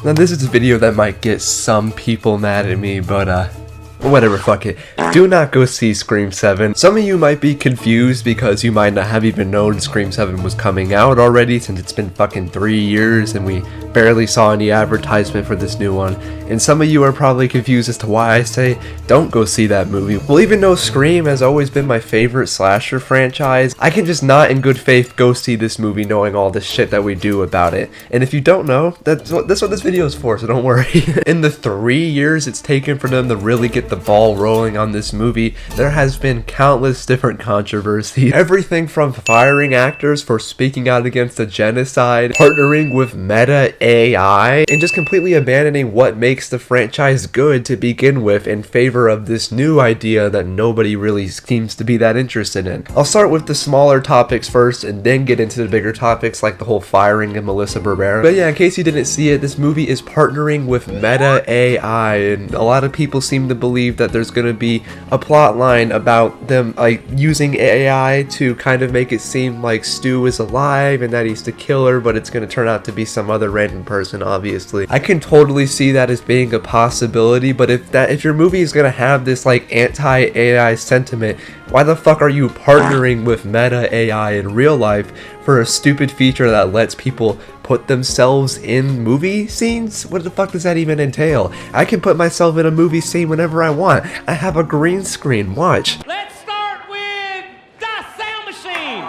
Now this is a video that might get some people mad at me, but whatever, fuck it. Do not go see Scream 7. Some of you might be confused because you might not have even known Scream 7 was coming out already, since it's been fucking 3 years and we barely saw any advertisement for this new one. And some of you are probably confused as to why I say don't go see that movie. Well, even though Scream has always been my favorite slasher franchise, I can just not in good faith go see this movie knowing all the shit that we do about it. And if you don't know, that's what this video is for, so don't worry. In the 3 years it's taken for them to really get the ball rolling on this movie, there has been countless different controversies. Everything from firing actors for speaking out against a genocide, partnering with Meta AI, and just completely abandoning what makes the franchise good to begin with in favor of this new idea that nobody really seems to be that interested in. I'll start with the smaller topics first and then get into the bigger topics like the whole firing of Melissa Barbera. But yeah, in case you didn't see it, this movie is partnering with Meta AI, and a lot of people seem to believe that there's gonna be a plot line about them like using AI to kind of make it seem like Stu is alive and that he's the killer, but it's gonna turn out to be some other random person, obviously. I can totally see that as being a possibility, but if your movie is gonna have this like anti-AI sentiment, why the fuck are you partnering with Meta AI in real life for a stupid feature that lets people put themselves in movie scenes? What the fuck does that even entail? I can put myself in a movie scene whenever I want. I have a green screen, watch. Let's start with the sound machine.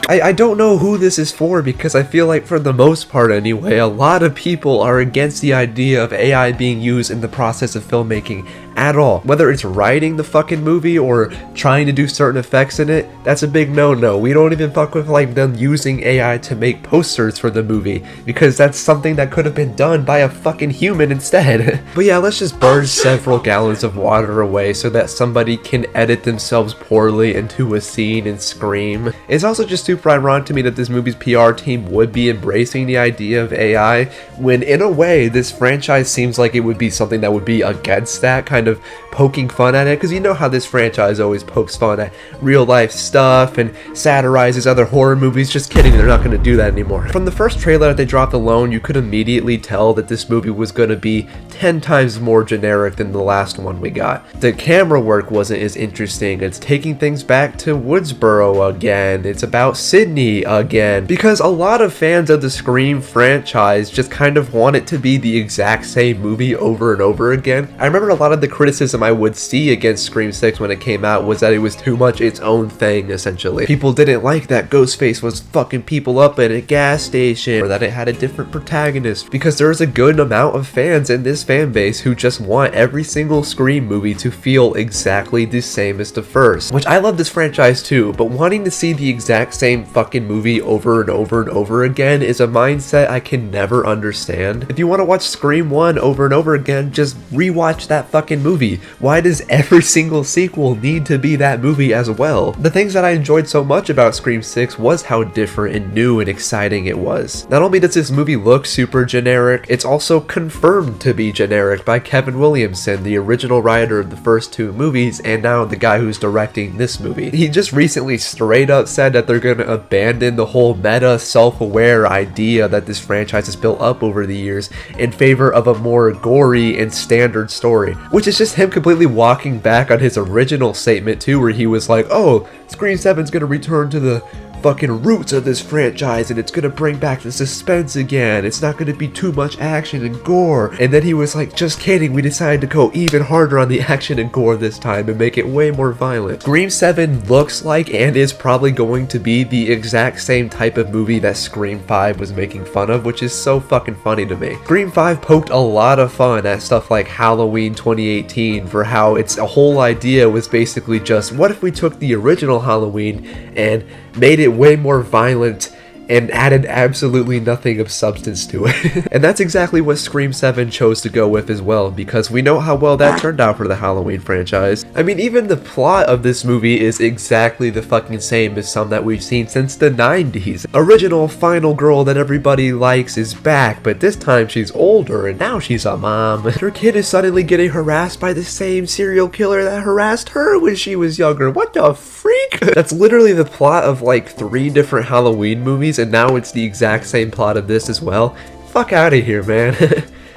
I don't know who this is for, because I feel like for the most part anyway, a lot of people are against the idea of AI being used in the process of filmmaking at all. Whether it's writing the fucking movie or trying to do certain effects in it, that's a big no-no. We don't even fuck with like them using AI to make posters for the movie, because that's something that could have been done by a fucking human instead. But yeah, let's just burn several gallons of water away so that somebody can edit themselves poorly into a scene and scream. It's also just super ironic to me that this movie's PR team would be embracing the idea of AI, when in a way this franchise seems like it would be something that would be against that, kind of poking fun at it, because you know how this franchise always pokes fun at real life stuff and satirizes other horror movies. Just kidding, they're not going to do that anymore. From the first trailer that they dropped alone, you could immediately tell that this movie was going to be 10 times more generic than the last one we got. The camera work wasn't as interesting. It's taking things back to Woodsboro again. It's about Sydney again, because a lot of fans of the Scream franchise just kind of want it to be the exact same movie over and over again. I remember a lot of the criticism I would see against Scream 6 when it came out was that it was too much its own thing, essentially. People didn't like that Ghostface was fucking people up at a gas station, or that it had a different protagonist, because there's a good amount of fans in this fan base who just want every single Scream movie to feel exactly the same as the first. Which I love this franchise too, but wanting to see the exact same fucking movie over and over and over again is a mindset I can never understand. If you want to watch Scream 1 over and over again, just rewatch that fucking movie. Why does every single sequel need to be that movie as well? The things that I enjoyed so much about Scream 6 was how different and new and exciting it was. Not only does this movie look super generic, it's also confirmed to be generic by Kevin Williamson, the original writer of the first two movies and now the guy who's directing this movie. He just recently straight up said that they're gonna abandon the whole meta self-aware idea that this franchise has built up over the years in favor of a more gory and standard story, which is just him completely walking back on his original statement too, where he was like, oh, Scream 7's gonna return to the fucking roots of this franchise and it's gonna bring back the suspense again. It's not gonna be too much action and gore. And then he was like, just kidding, we decided to go even harder on the action and gore this time and make it way more violent. Scream 7 looks like and is probably going to be the exact same type of movie that Scream 5 was making fun of, which is so fucking funny to me. Scream 5 poked a lot of fun at stuff like Halloween 2018 for how its whole idea was basically just, what if we took the original Halloween and made it way more violent and added absolutely nothing of substance to it. And that's exactly what Scream 7 chose to go with as well, because we know how well that turned out for the Halloween franchise. I mean, even the plot of this movie is exactly the fucking same as some that we've seen since the 90s. Original final girl that everybody likes is back, but this time she's older and now she's a mom. Her kid is suddenly getting harassed by the same serial killer that harassed her when she was younger. What the freak? That's literally the plot of like 3 different Halloween movies, and now it's the exact same plot of this as well. Fuck out of here, man.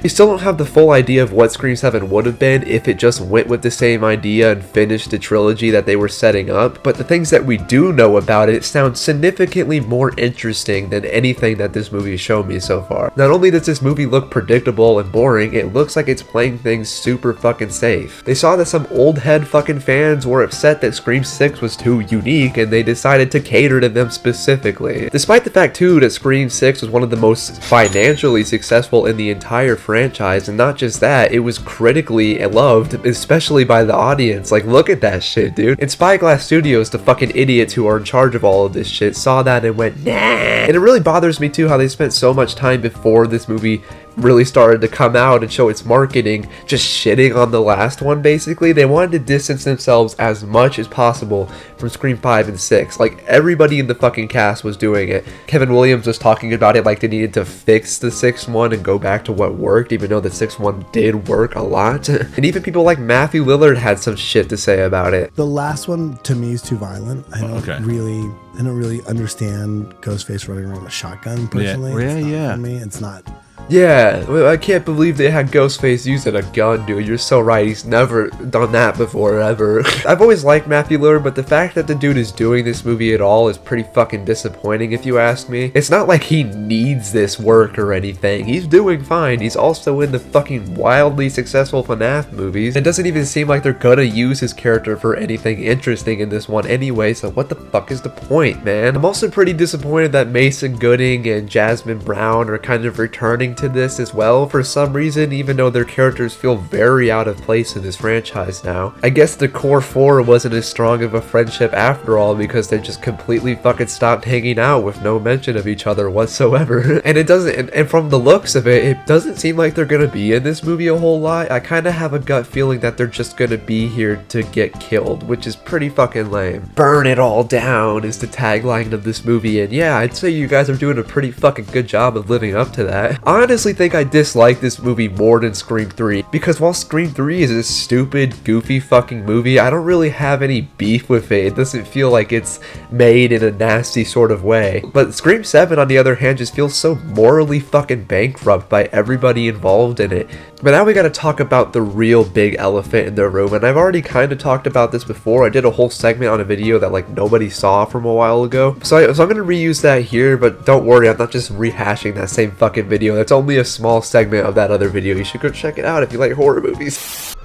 We still don't have the full idea of what Scream 7 would have been if it just went with the same idea and finished the trilogy that they were setting up, but the things that we do know about it sound significantly more interesting than anything that this movie has shown me so far. Not only does this movie look predictable and boring, it looks like it's playing things super fucking safe. They saw that some old head fucking fans were upset that Scream 6 was too unique, and they decided to cater to them specifically. Despite the fact too that Scream 6 was one of the most financially successful in the entire franchise, and not just that, it was critically loved, especially by the audience. Like, look at that shit, dude. And Spyglass Studios, the fucking idiots who are in charge of all of this shit, saw that and went, nah. And it really bothers me too how they spent so much time before this movie really started to come out and show its marketing just shitting on the last one. Basically, they wanted to distance themselves as much as possible from Scream 5 and 6. Like, everybody in the fucking cast was doing it. Kevin Williams was talking about it like they needed to fix the 6th one and go back to what worked, even though the 6th one did work a lot. And even people like Matthew Lillard had some shit to say about it. The last one to me is too violent. I don't really understand Ghostface running around with a shotgun personally. For me, it's not. Yeah, I can't believe they had Ghostface using a gun, dude. You're so right. He's never done that before, ever. I've always liked Matthew Lillard, but the fact that the dude is doing this movie at all is pretty fucking disappointing, if you ask me. It's not like he needs this work or anything. He's doing fine. He's also in the fucking wildly successful FNAF movies. It doesn't even seem like they're gonna use his character for anything interesting in this one anyway, so what the fuck is the point, man? I'm also pretty disappointed that Mason Gooding and Jasmine Brown are kind of returning to this as well for some reason, even though their characters feel very out of place in this franchise now. I guess the core 4 wasn't as strong of a friendship after all, because they just completely fucking stopped hanging out with no mention of each other whatsoever. And it doesn't, and from the looks of it, it doesn't seem like they're gonna be in this movie a whole lot. I kind of have a gut feeling that they're just gonna be here to get killed, which is pretty fucking lame. Burn it all down is the tagline of this movie, and yeah, I'd say you guys are doing a pretty fucking good job of living up to that. I honestly think I dislike this movie more than Scream 3, because while Scream 3 is a stupid, goofy fucking movie, I don't really have any beef with it. It doesn't feel like it's made in a nasty sort of way. But Scream 7, on the other hand, just feels so morally fucking bankrupt by everybody involved in it. But now we gotta talk about the real big elephant in the room, and I've already kind of talked about this before. I did a whole segment on a video that like nobody saw from a while ago, so I'm gonna reuse that here, but don't worry, I'm not just rehashing that same fucking video. That's only a small segment of that other video. You should go check it out if you like horror movies.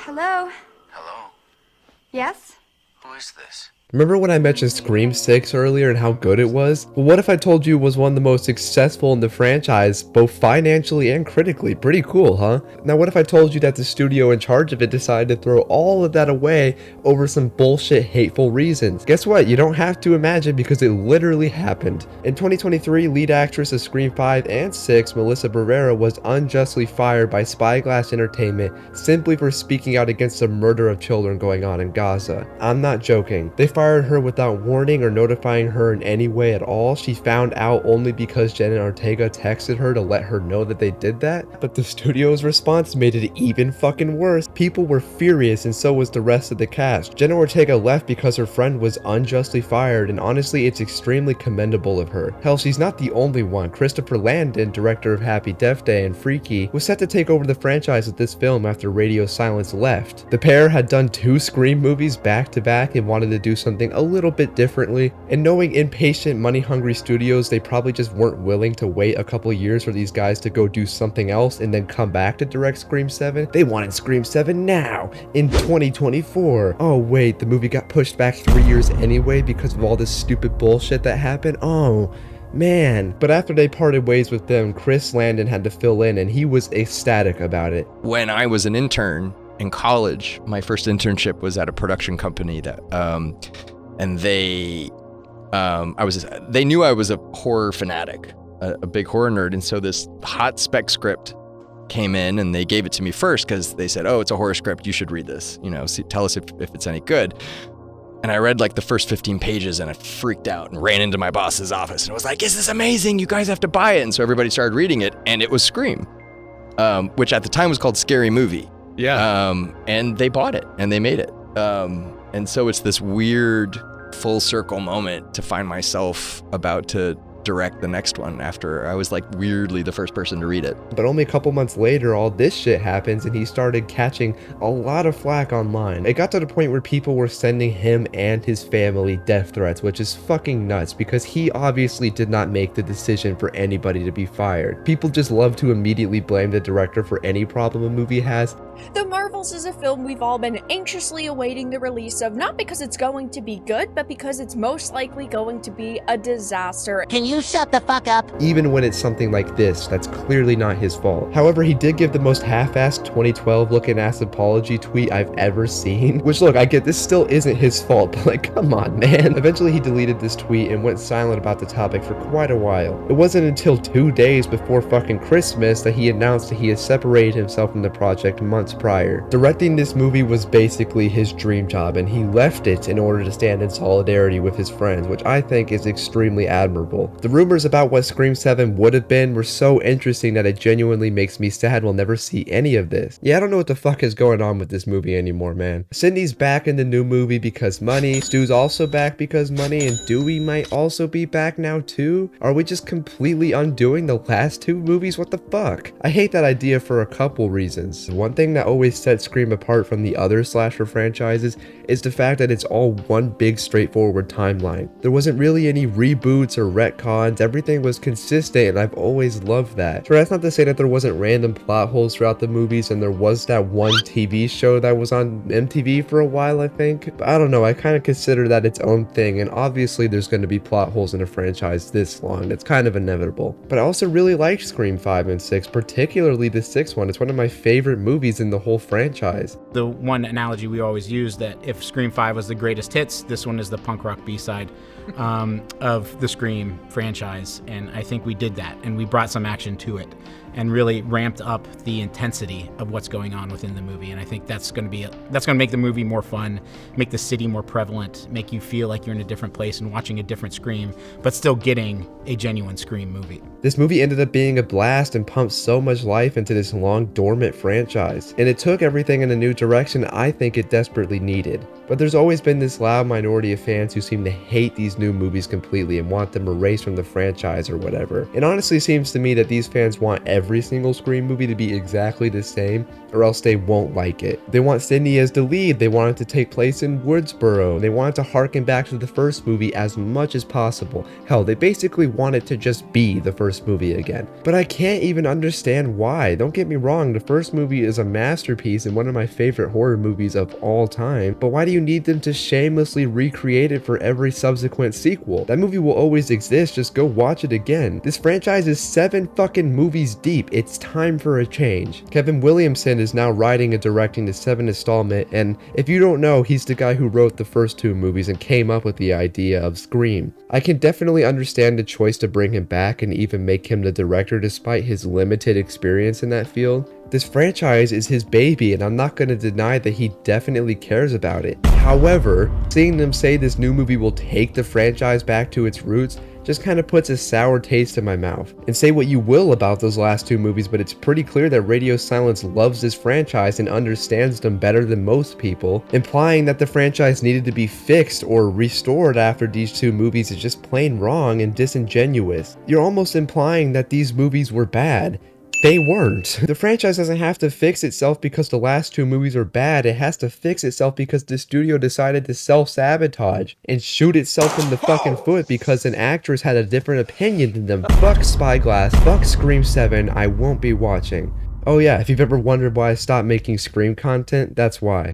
Hello? Hello? Yes? Who is this? Remember when I mentioned Scream 6 earlier and how good it was? Well, what if I told you it was one of the most successful in the franchise, both financially and critically? Pretty cool, huh? Now what if I told you that the studio in charge of it decided to throw all of that away over some bullshit, hateful reasons? Guess what? You don't have to imagine, because it literally happened. In 2023, lead actress of Scream 5 and 6, Melissa Barrera, was unjustly fired by Spyglass Entertainment simply for speaking out against the murder of children going on in Gaza. I'm not joking. They fired her without warning or notifying her in any way at all. She found out only because Jenna Ortega texted her to let her know that they did that. But the studio's response made it even fucking worse. People were furious, and so was the rest of the cast. Jenna Ortega left because her friend was unjustly fired, and honestly, it's extremely commendable of her. Hell, she's not the only one. Christopher Landon, director of Happy Death Day and Freaky, was set to take over the franchise with this film after Radio Silence left. The pair had done 2 Scream movies back to back and wanted to do something a little bit differently, and knowing impatient, money-hungry studios, they probably just weren't willing to wait a couple years for these guys to go do something else and then come back to direct Scream 7. They wanted Scream 7 now, in 2024. Oh wait, the movie got pushed back 3 years anyway because of all this stupid bullshit that happened? Oh man. But after they parted ways with them, Chris Landon had to fill in, and he was ecstatic about it. When I was an intern in college, my first internship was at a production company that and they knew I was a horror fanatic, a big horror nerd, and so this hot spec script came in, and they gave it to me first because they said, oh, it's a horror script, you should read this, tell us if it's any good. And I read like the first 15 pages and I freaked out and ran into my boss's office and was like, is this amazing, you guys have to buy it. And so everybody started reading it, and it was Scream, which at the time was called Scary Movie. Yeah. And they bought it and they made it. And so it's this weird full circle moment to find myself about to direct the next one after I was like weirdly the first person to read it. But only a couple months later, all this shit happens and he started catching a lot of flack online. It got to the point where people were sending him and his family death threats, which is fucking nuts because he obviously did not make the decision for anybody to be fired. People just love to immediately blame the director for any problem a movie has. The Marvels is a film we've all been anxiously awaiting the release of, not because it's going to be good, but because it's most likely going to be a disaster. Can you shut the fuck up? Even when it's something like this, that's clearly not his fault. However, he did give the most half-assed 2012 looking ass apology tweet I've ever seen. Which, look, I get this still isn't his fault, but like, come on, man. Eventually, he deleted this tweet and went silent about the topic for quite a while. It wasn't until 2 days before fucking Christmas that he announced that he had separated himself from the project months prior. Directing this movie was basically his dream job, and he left it in order to stand in solidarity with his friends, which I think is extremely admirable. The rumors about what Scream 7 would have been were so interesting that it genuinely makes me sad we'll never see any of this. Yeah, I don't know what the fuck is going on with this movie anymore, man. Sydney's back in the new movie because money, Stu's also back because money, and Dewey might also be back now too? Are we just completely undoing the last two movies? What the fuck? I hate that idea for a couple reasons. One thing that always sets Scream apart from the other slasher franchises is the fact that it's all one big straightforward timeline. There wasn't really any reboots or retcons, everything was consistent, and I've always loved that. Sure, that's not to say that there wasn't random plot holes throughout the movies, and there was that one TV show that was on MTV for a while, I think. But I don't know, I kind of consider that its own thing, and obviously there's going to be plot holes in a franchise this long. It's kind of inevitable. But I also really liked Scream 5 and 6, particularly the 6th one. It's one of my favorite movies in the whole franchise. The one analogy we always use, that if Scream 5 was the greatest hits, this one is the punk rock B-side of the Scream franchise, and I think we did that, and we brought some action to it and really ramped up the intensity of what's going on within the movie. And I think that's going to make the movie more fun, make the city more prevalent, make you feel like you're in a different place and watching a different Scream, but still getting a genuine Scream movie. This movie ended up being a blast and pumped so much life into this long dormant franchise, and it took everything in a new direction I think it desperately needed. But there's always been this loud minority of fans who seem to hate these new movies completely and want them erased from the franchise or whatever. It honestly seems to me that these fans want every single Scream movie to be exactly the same, or else they won't like it. They want Sydney as the lead, they want it to take place in Woodsboro, they want it to harken back to the first movie as much as possible. Hell, they basically want it to just be the first movie again. But I can't even understand why. Don't get me wrong, the first movie is a masterpiece and one of my favorite horror movies of all time, but why do you need them to shamelessly recreate it for every subsequent sequel? That movie will always exist, just go watch it again. This franchise is 7 fucking movies deep. It's time for a change. Kevin Williamson is now writing and directing the 7th installment, and if you don't know, he's the guy who wrote the first 2 movies and came up with the idea of Scream. I can definitely understand the choice to bring him back and even make him the director despite his limited experience in that field. This franchise is his baby, and I'm not going to deny that he definitely cares about it. However, seeing them say this new movie will take the franchise back to its roots just kind of puts a sour taste in my mouth. And say what you will about those last 2 movies, but it's pretty clear that Radio Silence loves this franchise and understands them better than most people, implying that the franchise needed to be fixed or restored after these 2 movies is just plain wrong and disingenuous. You're almost implying that these movies were bad. They weren't. The franchise doesn't have to fix itself because the last 2 movies are bad. It has to fix itself because the studio decided to self-sabotage and shoot itself in the fucking foot because an actress had a different opinion than them. Fuck Spyglass, fuck Scream 7, I won't be watching. Oh yeah, if you've ever wondered why I stopped making Scream content, that's why.